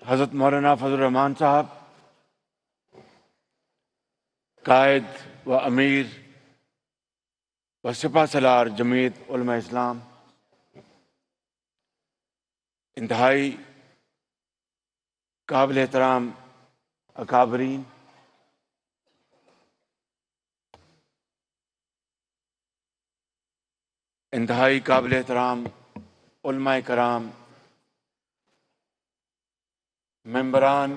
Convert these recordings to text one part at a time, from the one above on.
حضرت مولانا فضل الرحمان صاحب، قائد و امیر و سپہ سالار جمعیت علماء اسلام، انتہائی قابل احترام اکابرین، انتہائی قابل احترام علماء کرام، ممبران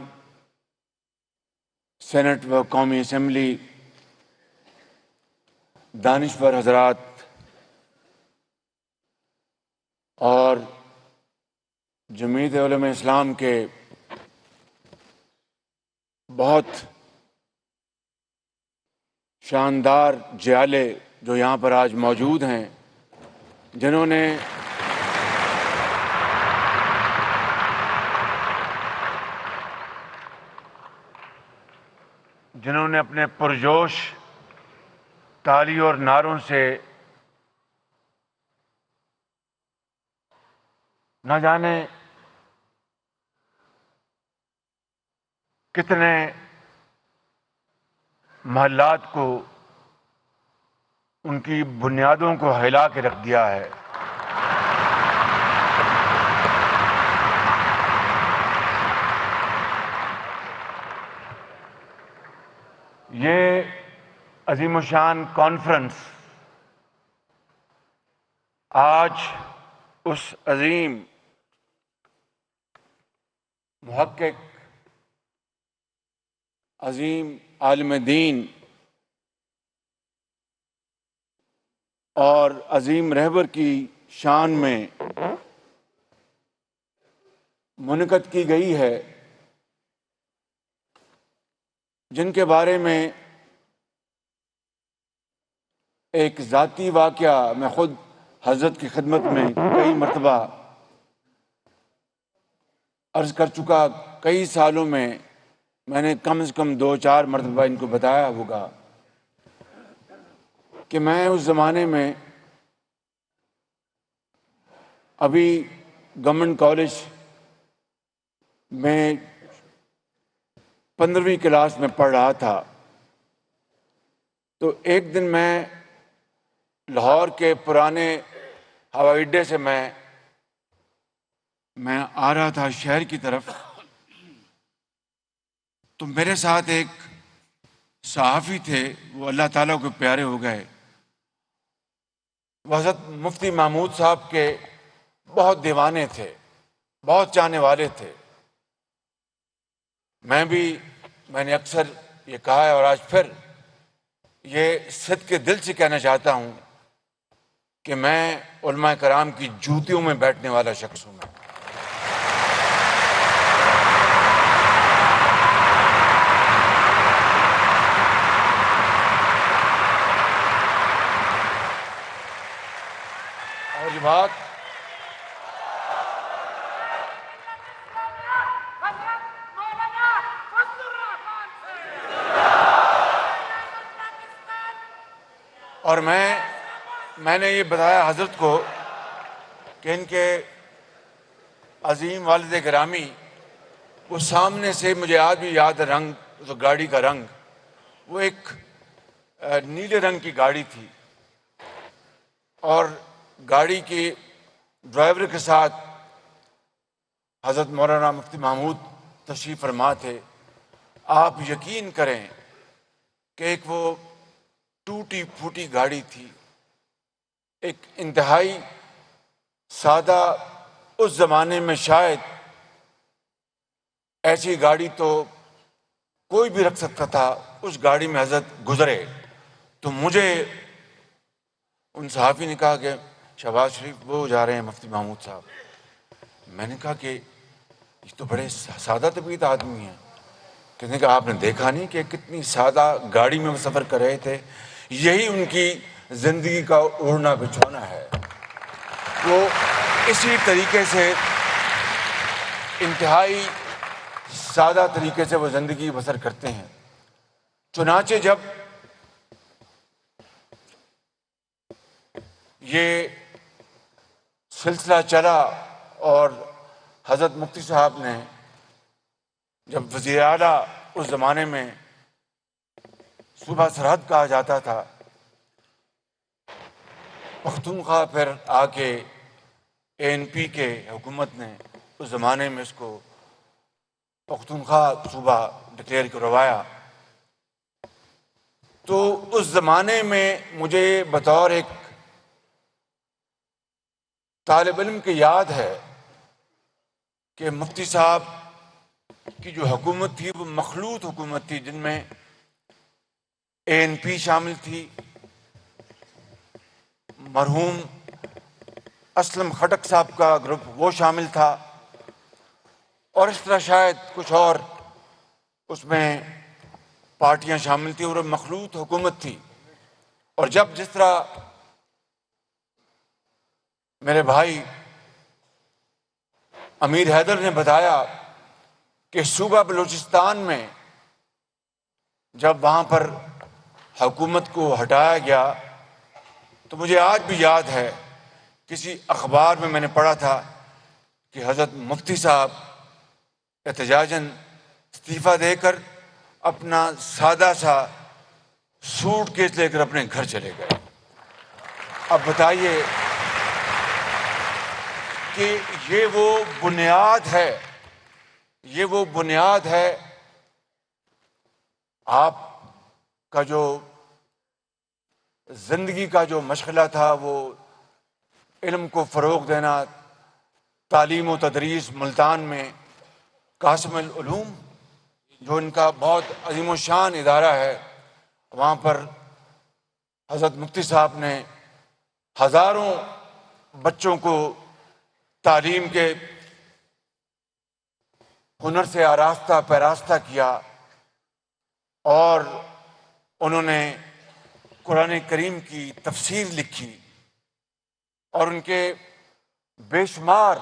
سینٹ و قومی اسمبلی، دانشور حضرات اور جمعیت علماء اسلام کے بہت شاندار جیالے جو یہاں پر آج موجود ہیں، جنہوں نے اپنے پرجوش تالی اور نعروں سے نہ جانے کتنے محلات کو، ان کی بنیادوں کو ہلا کے رکھ دیا ہے۔ یہ عظیم الشان کانفرنس آج اس عظیم محقق، عظیم عالم دین اور عظیم رہبر کی شان میں منعقد کی گئی ہے، جن کے بارے میں ایک ذاتی واقعہ میں خود حضرت کی خدمت میں کئی مرتبہ عرض کر چکا۔ کئی سالوں میں میں نے کم سے کم 2-4 مرتبہ ان کو بتایا ہوگا کہ میں اس زمانے میں ابھی گورنمنٹ کالج میں 15ویں کلاس میں پڑھ رہا تھا، تو ایک دن میں لاہور کے پرانے ہوائی اڈے سے میں آ رہا تھا شہر کی طرف، تو میرے ساتھ ایک صحافی تھے، وہ اللہ تعالیٰ کو پیارے ہو گئے، وہ حضرت مفتی محمود صاحب کے بہت دیوانے تھے، بہت چاہنے والے تھے۔ میں نے اکثر یہ کہا ہے اور آج پھر یہ صدق کے دل سے کہنا چاہتا ہوں کہ میں علماء کرام کی جوتیوں میں بیٹھنے والا شخص ہوں۔ اور یہ بات اور میں نے یہ بتایا حضرت کو کہ ان کے عظیم والد گرامی، وہ سامنے سے مجھے آج بھی یاد ہے رنگ، تو گاڑی کا رنگ، وہ ایک نیلے رنگ کی گاڑی تھی، اور گاڑی کی ڈرائیور کے ساتھ حضرت مولانا مفتی محمود تشریف فرما تھے۔ آپ یقین کریں کہ ایک وہ ٹوٹی پھوٹی گاڑی تھی، ایک انتہائی سادہ، اس زمانے میں شاید ایسی گاڑی تو کوئی بھی رکھ سکتا تھا، اس گاڑی میں حضرت گزرے تو مجھے ان صحافی نے کہا کہ شہباز شریف وہ جا رہے ہیں مفتی محمود صاحب۔ میں نے کہا کہ یہ تو بڑے سادہ طبیعت آدمی ہیں۔ کہنے کہ آپ نے دیکھا نہیں کہ کتنی سادہ گاڑی میں وہ سفر کر رہے تھے، یہی ان کی زندگی کا اوڑھنا بچھونا ہے۔ وہ اسی طریقے سے انتہائی سادہ طریقے سے وہ زندگی بسر کرتے ہیں۔ چنانچہ جب یہ سلسلہ چلا اور حضرت مفتی صاحب نے جب وزیر اعلیٰ اس زمانے میں صوبہ سرحد کہا جاتا تھا، پختونخوا پھر آ کے ANP کے حکومت نے اس زمانے میں اس کو پختونخوا صوبہ ڈکلیئر کروایا، تو اس زمانے میں مجھے بطور ایک طالب علم کی یاد ہے کہ مفتی صاحب کی جو حکومت تھی وہ مخلوط حکومت تھی، جن میں ANP شامل تھی، مرحوم اسلم خٹک صاحب کا گروپ وہ شامل تھا، اور اس طرح شاید کچھ اور اس میں پارٹیاں شامل تھیں، اور مخلوط حکومت تھی۔ اور جب جس طرح میرے بھائی امیر حیدر نے بتایا کہ صوبہ بلوچستان میں جب وہاں پر حکومت کو ہٹایا گیا، تو مجھے آج بھی یاد ہے کسی اخبار میں نے پڑھا تھا کہ حضرت مفتی صاحب احتجاجاً استعفیٰ دے کر اپنا سادہ سا سوٹ کیس لے کر اپنے گھر چلے گئے۔ اب بتائیے کہ یہ وہ بنیاد ہے، یہ وہ بنیاد ہے آپ کا جو زندگی کا جو مشغلہ تھا، وہ علم کو فروغ دینا، تعلیم و تدریس ملتان میں قاسم العلوم جو ان کا بہت عظیم و شان ادارہ ہے، وہاں پر حضرت مفتی صاحب نے ہزاروں بچوں کو تعلیم کے ہنر سے آراستہ پیراستہ کیا، اور انہوں نے قرآن کریم کی تفسیر لکھی، اور ان کے بے شمار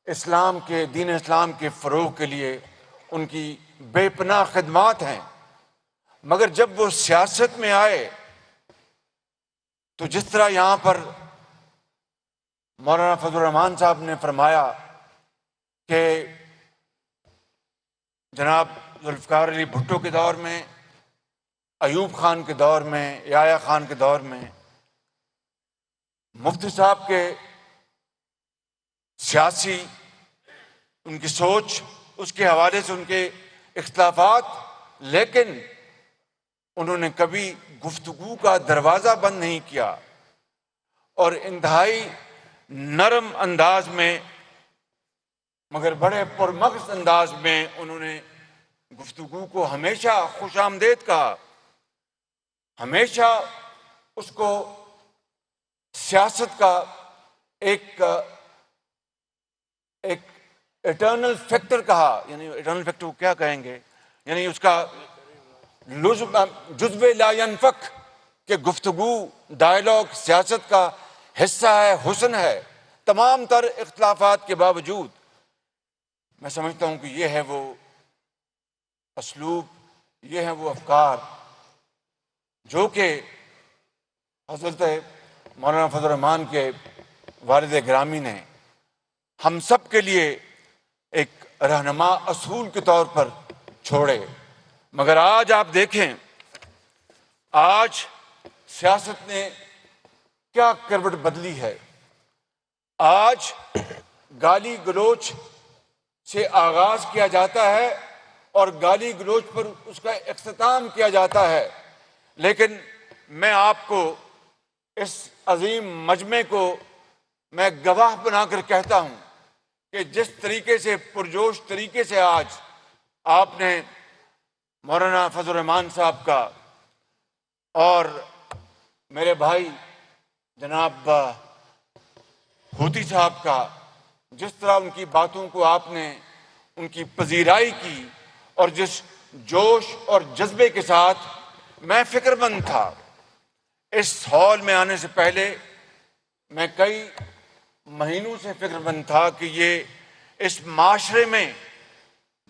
اسلام کے دین اسلام کے فروغ کے لیے ان کی بے پناہ خدمات ہیں۔ مگر جب وہ سیاست میں آئے تو جس طرح یہاں پر مولانا فضل الرحمان صاحب نے فرمایا کہ جناب ذوالفقار علی بھٹو کے دور میں، ایوب خان کے دور میں، یحییٰ خان کے دور میں، مفتی صاحب کے سیاسی ان کی سوچ، اس کے حوالے سے ان کے اختلافات، لیکن انہوں نے کبھی گفتگو کا دروازہ بند نہیں کیا، اور انتہائی نرم انداز میں مگر بڑے پرمغز انداز میں انہوں نے گفتگو کو ہمیشہ خوش آمدید کہا، ہمیشہ اس کو سیاست کا ایک ایٹرنل فیکٹر کہا۔ یعنی ایٹرنل فیکٹر کو کیا کہیں گے، یعنی اس کا جزو لا ینفک، کہ گفتگو ڈائلاگ سیاست کا حصہ ہے، حسن ہے، تمام تر اختلافات کے باوجود۔ میں سمجھتا ہوں کہ یہ ہے وہ اسلوب، یہ ہیں وہ افکار جو کہ حضرت مولانا فضل الرحمان کے والد گرامی نے ہم سب کے لیے ایک رہنما اصول کے طور پر چھوڑے۔ مگر آج آپ دیکھیں، آج سیاست نے کیا کروٹ بدلی ہے۔ آج گالی گلوچ سے آغاز کیا جاتا ہے اور گالی گلوچ پر اس کا اختتام کیا جاتا ہے، لیکن میں آپ کو اس عظیم مجمع کو میں گواہ بنا کر کہتا ہوں کہ جس طریقے سے پرجوش طریقے سے آج آپ نے مولانا فضل الرحمان صاحب کا اور میرے بھائی جناب ہوتی صاحب کا، جس طرح ان کی باتوں کو آپ نے ان کی پذیرائی کی، اور جس جوش اور جذبے کے ساتھ میں فکر مند تھا اس ہال میں آنے سے پہلے، میں کئی مہینوں سے فکر مند تھا کہ یہ اس معاشرے میں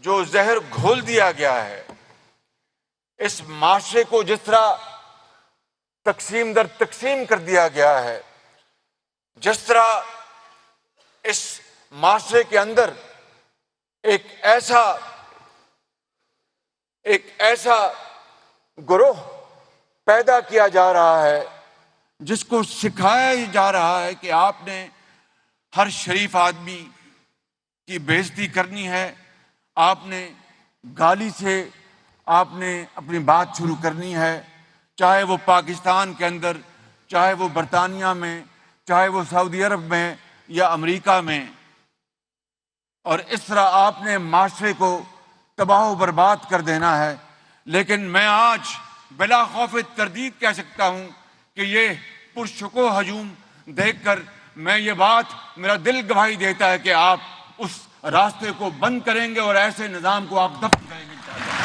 جو زہر گھول دیا گیا ہے، اس معاشرے کو جس طرح تقسیم در تقسیم کر دیا گیا ہے، جس طرح اس معاشرے کے اندر ایک ایسا ایک ایسا گروہ پیدا کیا جا رہا ہے جس کو سکھایا جا رہا ہے کہ آپ نے ہر شریف آدمی کی بےعزتی کرنی ہے، آپ نے گالی سے آپ نے اپنی بات شروع کرنی ہے، چاہے وہ پاکستان کے اندر، چاہے وہ برطانیہ میں، چاہے وہ سعودی عرب میں یا امریکہ میں، اور اس طرح آپ نے معاشرے کو تباہ و برباد کر دینا ہے۔ لیکن میں آج بلا خوف تردید کہہ سکتا ہوں کہ یہ پرشکوہ ہجوم دیکھ کر میں یہ بات، میرا دل گواہی دیتا ہے کہ آپ اس راستے کو بند کریں گے اور ایسے نظام کو آپ دفن کریں گے انشاءاللہ۔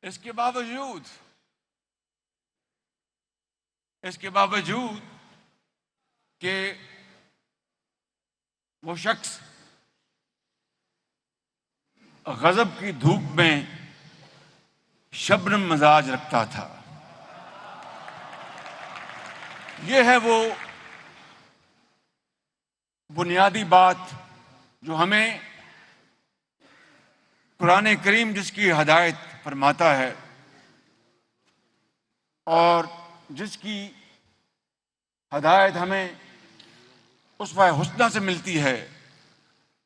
اس کے باوجود کہ وہ شخص غضب کی دھوپ میں شبنم مزاج رکھتا تھا، یہ ہے وہ بنیادی بات جو ہمیں قرآن کریم جس کی ہدایت فرماتا ہے اور جس کی ہدایت ہمیں اسوہ حسنہ سے ملتی ہے۔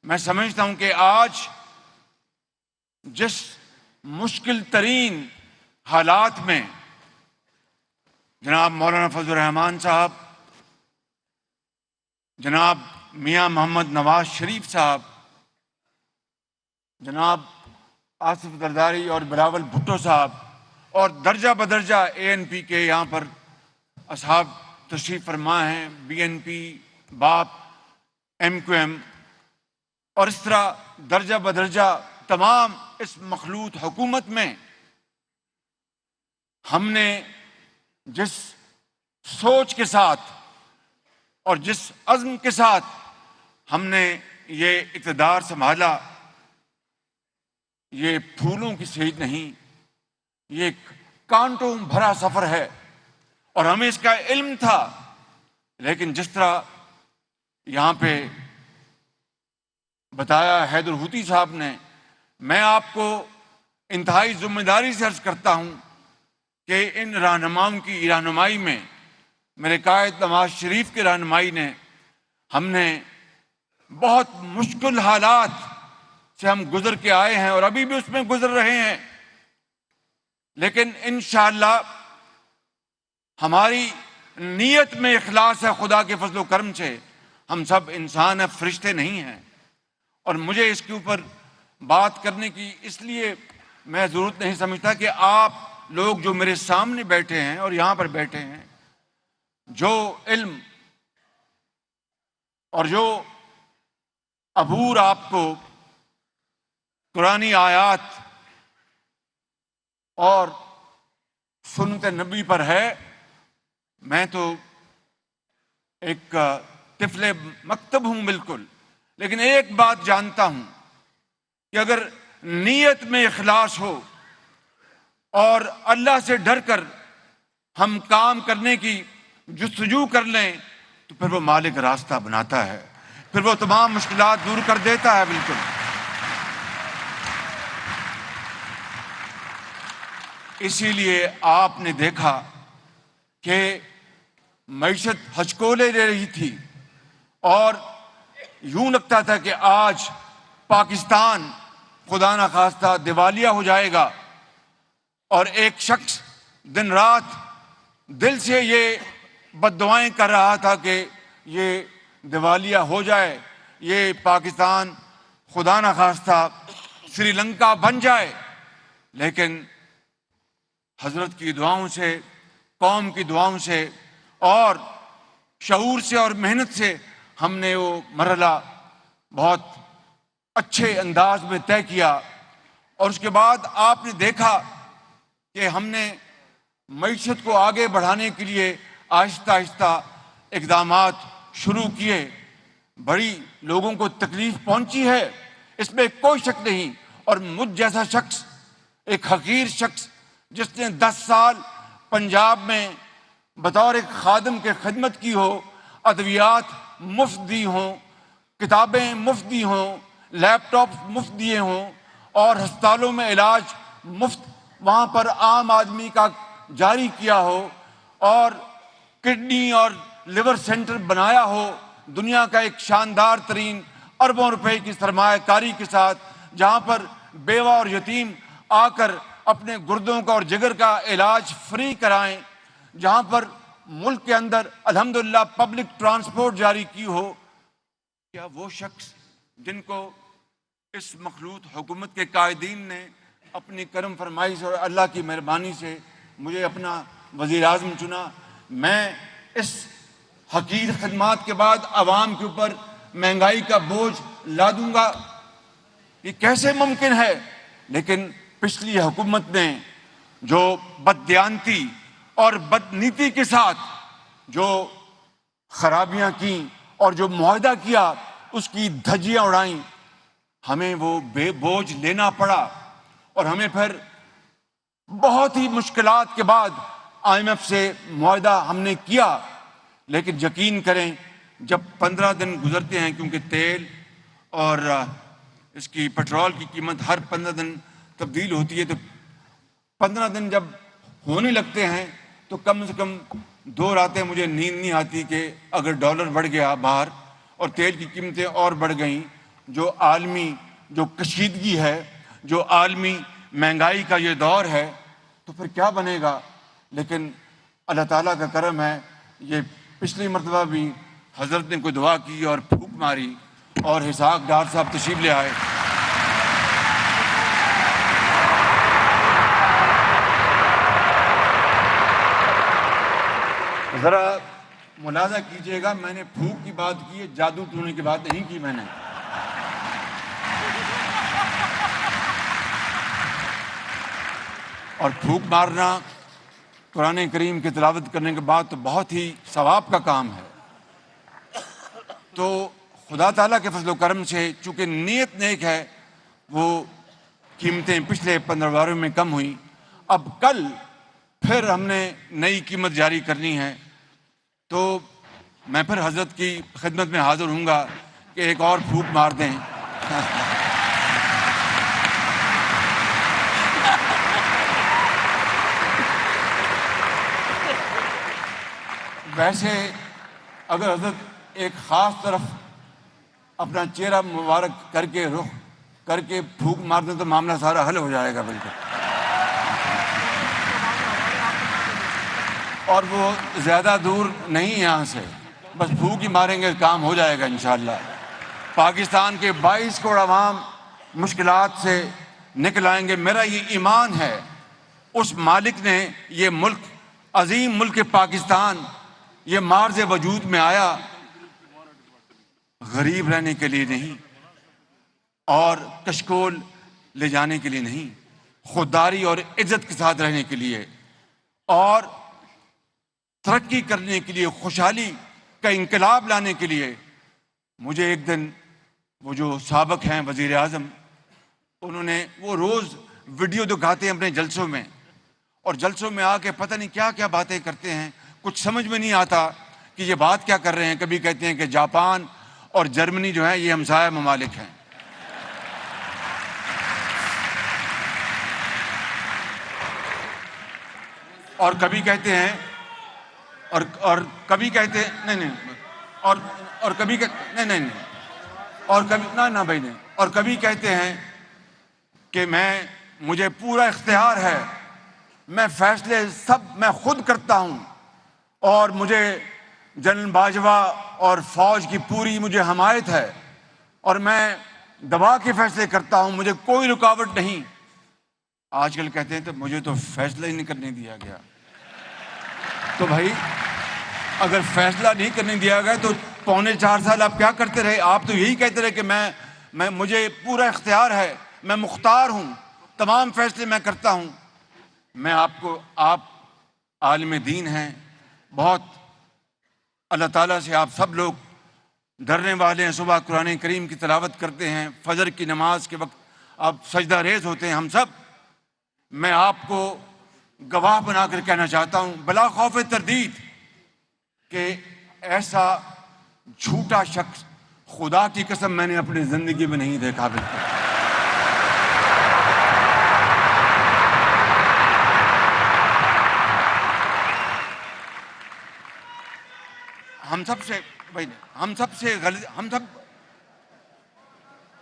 میں سمجھتا ہوں کہ آج جس مشکل ترین حالات میں جناب مولانا فضل الرحمان صاحب، جناب میاں محمد نواز شریف صاحب، جناب آصف زرداری اور بلاول بھٹو صاحب اور درجہ بدرجہ اے این پی کے یہاں پر اصحاب تشریف فرما ہیں، بی این پی، باپ، ایم کیو ایم، اور اس طرح درجہ بدرجہ تمام اس مخلوط حکومت میں ہم نے جس سوچ کے ساتھ اور جس عزم کے ساتھ ہم نے یہ اقتدار سنبھالا، یہ پھولوں کی صید نہیں، یہ ایک کانٹوں بھرا سفر ہے اور ہمیں اس کا علم تھا۔ لیکن جس طرح یہاں پہ بتایا حیدر ہوتی صاحب نے، میں آپ کو انتہائی ذمہ داری سے عرض کرتا ہوں کہ ان رہنماؤں کی رہنمائی میں، میرے قائد نواز شریف کی رہنمائی نے، ہم نے بہت مشکل حالات سے ہم گزر کے آئے ہیں اور ابھی بھی اس میں گزر رہے ہیں، لیکن انشاءاللہ ہماری نیت میں اخلاص ہے۔ خدا کے فضل و کرم سے ہم سب انسان ہیں، فرشتے نہیں ہیں، اور مجھے اس کے اوپر بات کرنے کی اس لیے میں ضرورت نہیں سمجھتا کہ آپ لوگ جو میرے سامنے بیٹھے ہیں اور یہاں پر بیٹھے ہیں، جو علم اور جو عبور آپ کو قرآنی آیات اور سنت نبی پر ہے، میں تو ایک طفل مکتب ہوں بالکل، لیکن ایک بات جانتا ہوں کہ اگر نیت میں اخلاص ہو اور اللہ سے ڈر کر ہم کام کرنے کی جستجو کر لیں تو پھر وہ مالک راستہ بناتا ہے، پھر وہ تمام مشکلات دور کر دیتا ہے۔ بالکل اسی لیے آپ نے دیکھا کہ معیشت ہچکولے لے رہی تھی اور یوں لگتا تھا کہ آج پاکستان خدا نخواستہ دیوالیہ ہو جائے گا، اور ایک شخص دن رات دل سے یہ بد دعائیں کر رہا تھا کہ یہ دیوالیہ ہو جائے، یہ پاکستان خدا نخواستہ سری لنکا بن جائے۔ لیکن حضرت کی دعاؤں سے، قوم کی دعاؤں سے اور شعور سے اور محنت سے ہم نے وہ مرحلہ بہت اچھے انداز میں طے کیا، اور اس کے بعد آپ نے دیکھا کہ ہم نے معیشت کو آگے بڑھانے کے لیے آہستہ آہستہ اقدامات شروع کیے. بڑی لوگوں کو تکلیف پہنچی ہے، اس میں کوئی شک نہیں. اور مجھ جیسا شخص، ایک حقیر شخص جس نے 10 سال پنجاب میں بطور ایک خادم کے خدمت کی ہو، ادویات مفت دی ہوں، کتابیں مفت دی ہوں، لیپ ٹاپ مفت دیے ہوں، اور ہسپتالوں میں علاج مفت وہاں پر عام آدمی کا جاری کیا ہو، اور کڈنی اور لیور سینٹر بنایا ہو دنیا کا ایک شاندار ترین اربوں روپے کی سرمایہ کاری کے ساتھ، جہاں پر بیوہ اور یتیم آ کر اپنے گردوں کا اور جگر کا علاج فری کرائیں، جہاں پر ملک کے اندر الحمدللہ پبلک ٹرانسپورٹ جاری کی ہو. کیا وہ شخص جن کو اس مخلوط حکومت کے قائدین نے اپنی کرم فرمائی سے اور اللہ کی مہربانی سے مجھے اپنا وزیر اعظم چنا، میں اس حقیر خدمات کے بعد عوام کے اوپر مہنگائی کا بوجھ لا دوں گا؟ یہ کیسے ممکن ہے؟ لیکن پچھلی حکومت نے جو بددیانتی اور بدنیتی کے ساتھ جو خرابیاں کیں اور جو معاہدہ کیا، اس کی دھجیاں اڑائیں، ہمیں وہ بے بوجھ لینا پڑا. اور ہمیں پھر بہت ہی مشکلات کے بعد IMF سے معاہدہ ہم نے کیا. لیکن یقین کریں، جب 15 دن گزرتے ہیں، کیونکہ تیل اور اس کی پیٹرول کی قیمت ہر 15 دن تبدیل ہوتی ہے، تو 15 دن جب ہونے لگتے ہیں تو کم سے کم 2 راتیں مجھے نیند نہیں آتی کہ اگر ڈالر بڑھ گیا باہر اور تیل کی قیمتیں اور بڑھ گئیں، جو عالمی جو کشیدگی ہے، جو عالمی مہنگائی کا یہ دور ہے، تو پھر کیا بنے گا؟ لیکن اللہ تعالیٰ کا کرم ہے، یہ پچھلی مرتبہ بھی حضرت نے کوئی دعا کی اور پھونک ماری اور اسحاق ڈار صاحب تشریف لے آئے. ذرا ملاحظہ کیجئے گا، میں نے پھونک کی بات کی ہے، جادو ٹونے کی بات نہیں کی میں نے. اور پھونک مارنا قرآن کریم کی تلاوت کرنے کے بعد تو بہت ہی ثواب کا کام ہے. تو خدا تعالیٰ کے فضل و کرم سے چونکہ نیت نیک ہے، وہ قیمتیں پچھلے 15 باروں میں کم ہوئیں. اب کل پھر ہم نے نئی قیمت جاری کرنی ہے، تو میں پھر حضرت کی خدمت میں حاضر ہوں گا کہ ایک اور پھونک مار دیں. ویسے اگر حضرت ایک خاص طرف اپنا چہرہ مبارک کر کے رخ کر کے پھونک مار دیں تو معاملہ سارا حل ہو جائے گا بالکل. اور وہ زیادہ دور نہیں یہاں سے، بس پھونک ہی ماریں گے، کام ہو جائے گا انشاءاللہ. پاکستان کے 22 کروڑ عوام مشکلات سے نکل آئیں گے. میرا یہ ایمان ہے، اس مالک نے یہ ملک، عظیم ملک پاکستان، یہ معرض وجود میں آیا غریب رہنے کے لیے نہیں اور کشکول لے جانے کے لیے نہیں، خودداری اور عزت کے ساتھ رہنے کے لیے اور ترقی کرنے کے لیے، خوشحالی کا انقلاب لانے کے لیے. مجھے ایک دن وہ جو سابق ہیں وزیر اعظم، انہوں نے وہ روز ویڈیو دکھاتے ہیں اپنے جلسوں میں، اور جلسوں میں آ کے پتہ نہیں کیا کیا باتیں کرتے ہیں، کچھ سمجھ میں نہیں آتا کہ یہ بات کیا کر رہے ہیں. کبھی کہتے ہیں کہ جاپان اور جرمنی جو ہے یہ ہمسایہ ممالک ہیں، اور کبھی کہتے ہیں اور کبھی کہتے ہیں نہیں اور کبھی نہیں اور کبھی نہ بھائی نہیں، اور کبھی کہتے ہیں کہ مجھے پورا اختیار ہے، میں فیصلے سب میں خود کرتا ہوں، اور مجھے جنرل باجوہ اور فوج کی پوری مجھے حمایت ہے، اور میں دبا کے فیصلے کرتا ہوں، مجھے کوئی رکاوٹ نہیں. آج کل کہتے ہیں تو مجھے تو فیصلہ ہی نہیں کرنے دیا گیا. تو بھائی اگر فیصلہ نہیں کرنے دیا گیا تو 3.25 سال آپ کیا کرتے رہے؟ آپ تو یہی کہتے رہے کہ مجھے پورا اختیار ہے، میں مختار ہوں، تمام فیصلے میں کرتا ہوں. میں آپ عالم دین ہیں، بہت اللہ تعالیٰ سے آپ سب لوگ ڈرنے والے ہیں، صبح قرآن کریم کی تلاوت کرتے ہیں، فجر کی نماز کے وقت آپ سجدہ ریز ہوتے ہیں، ہم سب. میں آپ کو گواہ بنا کر کہنا چاہتا ہوں بلا خوف تردید کہ ایسا جھوٹا شخص خدا کی قسم میں نے اپنی زندگی میں نہیں دیکھا. بالکل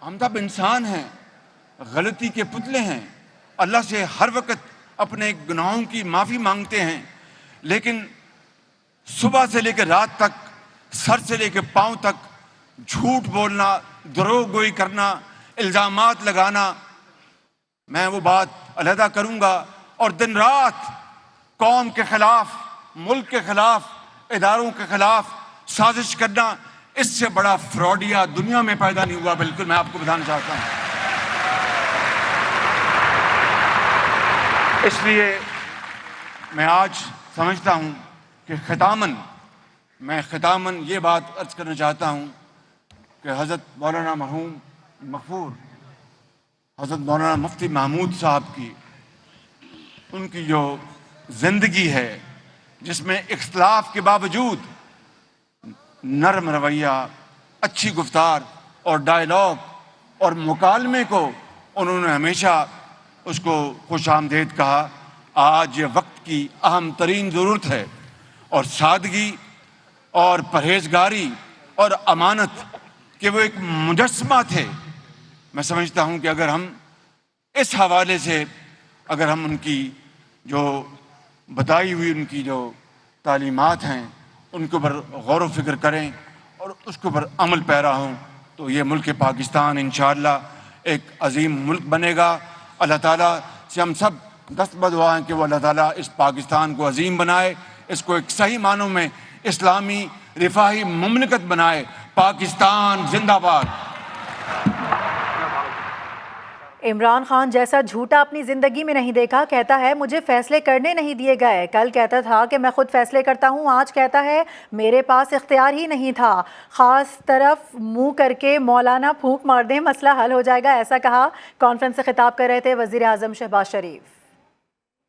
ہم سب انسان ہیں، غلطی کے پتلے ہیں، اللہ سے ہر وقت اپنے گناہوں کی معافی مانگتے ہیں، لیکن صبح سے لے کے رات تک، سر سے لے کے پاؤں تک جھوٹ بولنا، دروغ گوئی کرنا، الزامات لگانا، میں وہ بات علیحدہ کروں گا. اور دن رات قوم کے خلاف، ملک کے خلاف، اداروں کے خلاف سازش کرنا، اس سے بڑا فراڈیا دنیا میں پیدا نہیں ہوا. بالکل میں آپ کو بتانا چاہتا ہوں. اس لیے میں آج سمجھتا ہوں کہ ختاماً یہ بات عرض کرنا چاہتا ہوں کہ حضرت مولانا مرحوم مغفور حضرت مولانا مفتی محمود صاحب کی ان کی جو زندگی ہے، جس میں اختلاف کے باوجود نرم رویہ، اچھی گفتار اور ڈائلاگ اور مکالمے کو انہوں نے ہمیشہ اس کو خوش آمدید کہا. آج یہ وقت کی اہم ترین ضرورت ہے، اور سادگی اور پرہیزگاری اور امانت کہ وہ ایک مجسمہ تھے. میں سمجھتا ہوں کہ اگر ہم اس حوالے سے اگر ہم ان کی جو بتائی ہوئی ان کی جو تعلیمات ہیں ان کے اوپر غور و فکر کریں اور اس کے اوپر عمل پیرا ہوں، تو یہ ملک پاکستان انشاءاللہ ایک عظیم ملک بنے گا. اللہ تعالیٰ سے ہم سب دست بدعا ہیں کہ وہ اللہ تعالیٰ اس پاکستان کو عظیم بنائے، اس کو ایک صحیح معنوں میں اسلامی رفاہی مملکت بنائے. پاکستان زندہ باد. عمران خان جیسا جھوٹا اپنی زندگی میں نہیں دیکھا. کہتا ہے مجھے فیصلے کرنے نہیں دیے گئے. کل کہتا تھا کہ میں خود فیصلے کرتا ہوں، آج کہتا ہے میرے پاس اختیار ہی نہیں تھا. خاص طرف منہ کر کے مولانا پھونک مار دیں، مسئلہ حل ہو جائے گا، ایسا کہا. کانفرنس سے خطاب کر رہے تھے وزیر اعظم شہباز شریف.